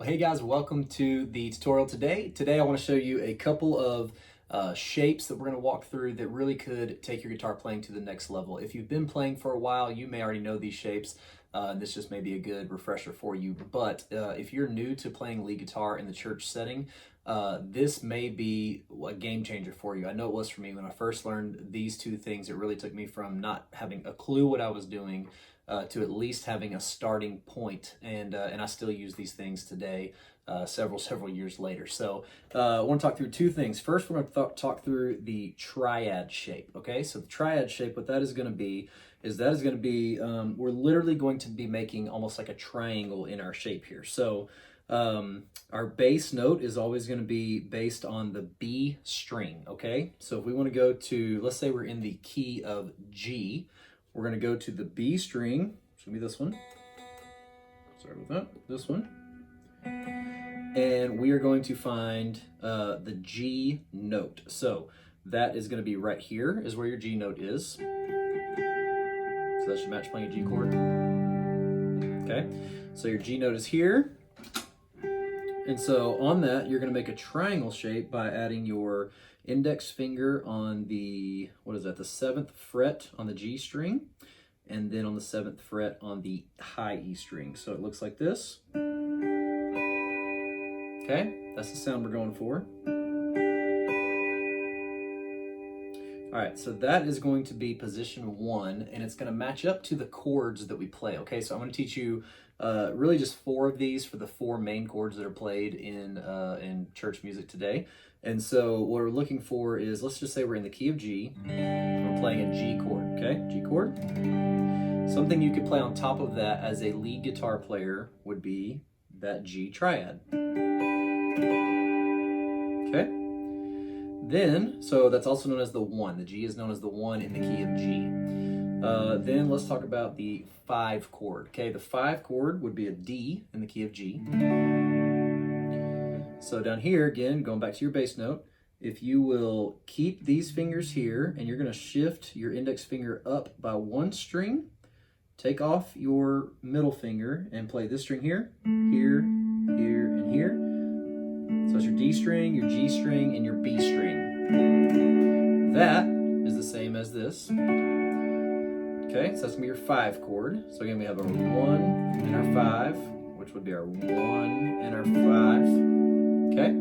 Well, hey guys, welcome to the tutorial today. Today I want to show you a couple of shapes that we're going to walk through that really could take your guitar playing to the next level. If you've been playing for a while, you may already know these shapes. This just may be a good refresher for you. But if you're new to playing lead guitar in the church setting, this may be a game changer for you. I know it was for me when I first learned these two things. It really took me from not having a clue what I was doing to at least having a starting point, and I still use these things today, several years later. So I want to talk through two things. First, we're going to talk through the triad shape. Okay, so the triad shape, what that is going to be is we're literally going to be making almost like a triangle in our shape here. So our bass note is always going to be based on the B string. Okay, so if we want to go to, let's say we're in the key of G, we're going to go to the B string. It's going to be this one. Sorry about that. This one. And we are going to find the G note. So that is going to be right here is where your G note is. So that should match playing a G chord. Okay. So your G note is here. And so on that, you're going to make a triangle shape by adding your index finger on the, the 7th fret on the G string, and then on the 7th fret on the high E string. So it looks like this. Okay, that's the sound we're going for. All right, so that is going to be position 1, and it's going to match up to the chords that we play. Okay, so I'm going to teach you really just 4 of these for the 4 main chords that are played in church music today. And so what we're looking for is, let's just say we're in the key of G. We're playing a G chord, okay? G chord. Something you could play on top of that as a lead guitar player would be that G triad. Okay? Then, so that's also known as the 1. The G is known as the 1 in the key of G. Then let's talk about the 5 chord. Okay, the 5 chord would be a D in the key of G. So down here, again, going back to your bass note, if you will keep these fingers here, and you're going to shift your index finger up by 1 string, take off your middle finger and play this string here, here, here, and here. So it's your D string, your G string, and your B string. That is the same as this. Okay, so that's going to be your 5 chord. So again, we have our 1 and our 5, which would be our 1 and our 5. Okay,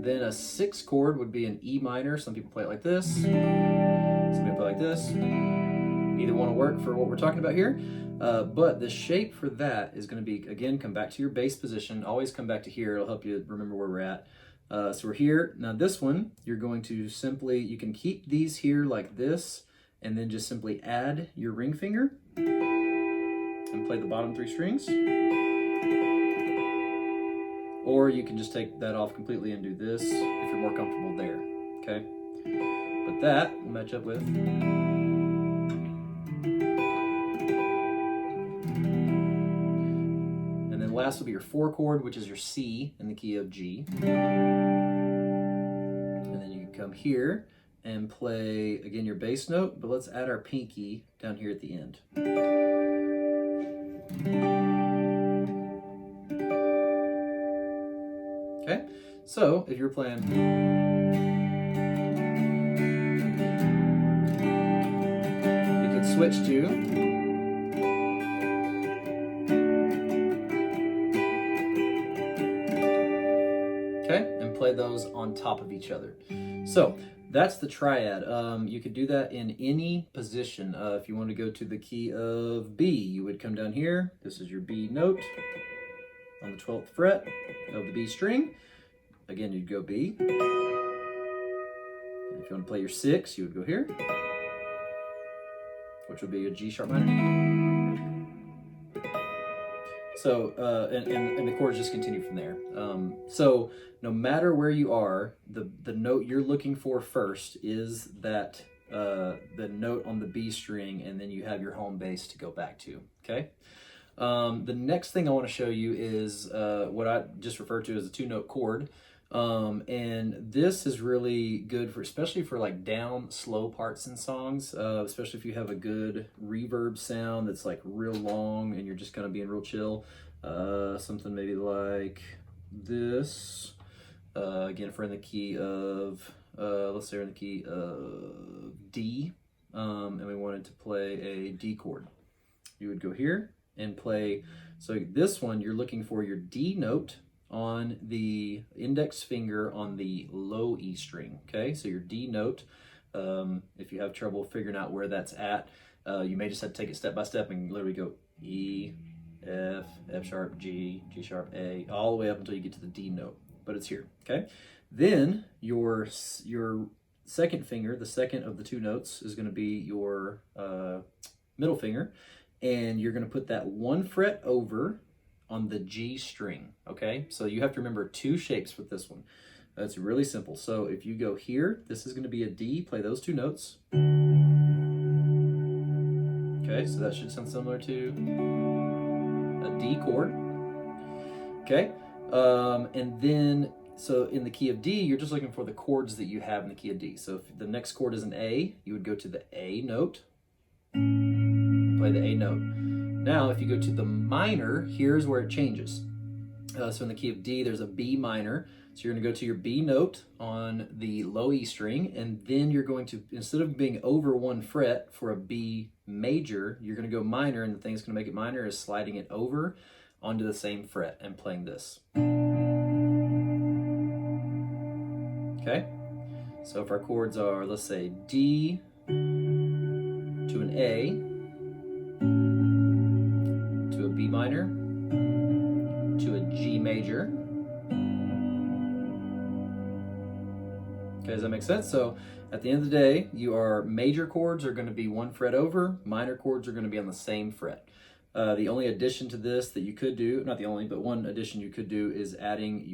then a 6 chord would be an E minor. Some people play it like this. Some people play it like this. Either one will work for what we're talking about here. But the shape for that is going to be, again, come back to your bass position. Always come back to here. It'll help you remember where we're at. So we're here. Now this one, you're going to simply, you can keep these here like this, and then just simply add your ring finger and play the bottom 3 strings. Or you can just take that off completely and do this if you're more comfortable there, okay? But that will match up with. And then last will be your 4 chord, which is your C in the key of G. And then you can come here and play, again, your bass note, but let's add our pinky down here at the end. Okay, so if you're playing, you can switch to, okay, and play those on top of each other. So that's the triad. You could do that in any position. If you want to go to the key of B, you would come down here. This is your B note on the 12th fret of the B string. Again, you'd go B. And if you want to play your 6, you would go here, which would be a G sharp minor. So, and the chords just continue from there. So no matter where you are, the note you're looking for first is that the note on the B string, and then you have your home base to go back to, okay? The next thing I want to show you is what I just referred to as a 2-note chord. And this is really good for, especially for like down slow parts in songs, especially if you have a good reverb sound that's like real long and you're just kind of being real chill. Something maybe like this, again, if we're in the key of, let's say we're in the key of D, and we wanted to play a D chord, you would go here and play. So this one, you're looking for your D note on the index finger on the low E string, okay? So your D note, if you have trouble figuring out where that's at, you may just have to take it step by step and literally go E, F, F sharp, G, G sharp, A, all the way up until you get to the D note, but it's here, okay? Then your second finger, the second of the two notes, is gonna be your middle finger, and you're gonna put that one fret over on the G string, okay? So you have to remember two shapes with this one. It's really simple. So if you go here, this is gonna be a D, play those two notes. Okay, so that should sound similar to a D chord. Okay, and then, so in the key of D, you're just looking for the chords that you have in the key of D. So if the next chord is an A, you would go to the A note, play the A note. Now, if you go to the minor, here's where it changes. So in the key of D, there's a B minor. So you're gonna go to your B note on the low E string, and then you're going to, instead of being over one fret for a B major, you're gonna go minor, and the thing that's gonna make it minor is sliding it over onto the same fret and playing this. Okay? So if our chords are, let's say, D to an A, to a B minor, to a G major. Okay, does that make sense? So at the end of the day, your major chords are going to be one fret over, minor chords are going to be on the same fret. The only addition to this that you could do, not the only, but one addition you could do is adding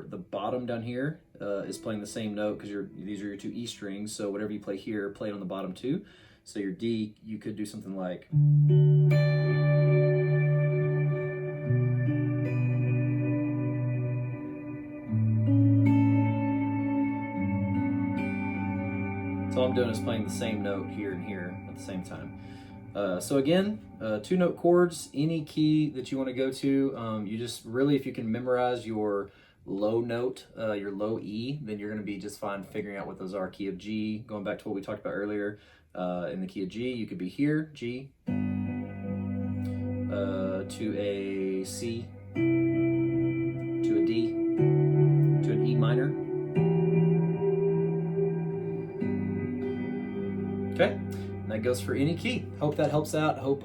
the bottom down here is playing the same note, because these are your two E strings, so whatever you play here, play it on the bottom too. So your D, you could do something like, so all I'm doing is playing the same note here and here at the same time. So again, two note chords, any key that you want to go to, you just really, if you can memorize your low note, your low E, then you're going to be just fine figuring out what those are. Key of G, going back to what we talked about earlier, in the key of G, you could be here, G, to a C, to a D, to an E minor. Okay, and that goes for any key. Hope that helps out. Hope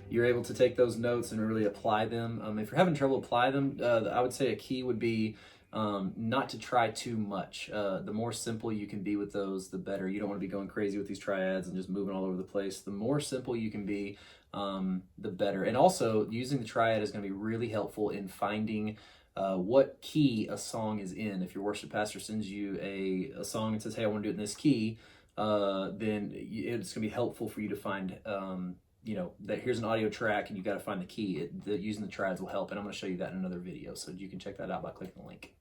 you're able to take those notes and really apply them. If you're having trouble applying them, I would say a key would be not to try too much. The more simple you can be with those, the better. You don't want to be going crazy with these triads and just moving all over the place. The more simple you can be, the better. And also, using the triad is going to be really helpful in finding what key a song is in. If your worship pastor sends you a song and says, hey, I want to do it in this key, then it's going to be helpful for you to find, that here's an audio track and you got to find the key. Using the triads will help, and I'm going to show you that in another video, so you can check that out by clicking the link.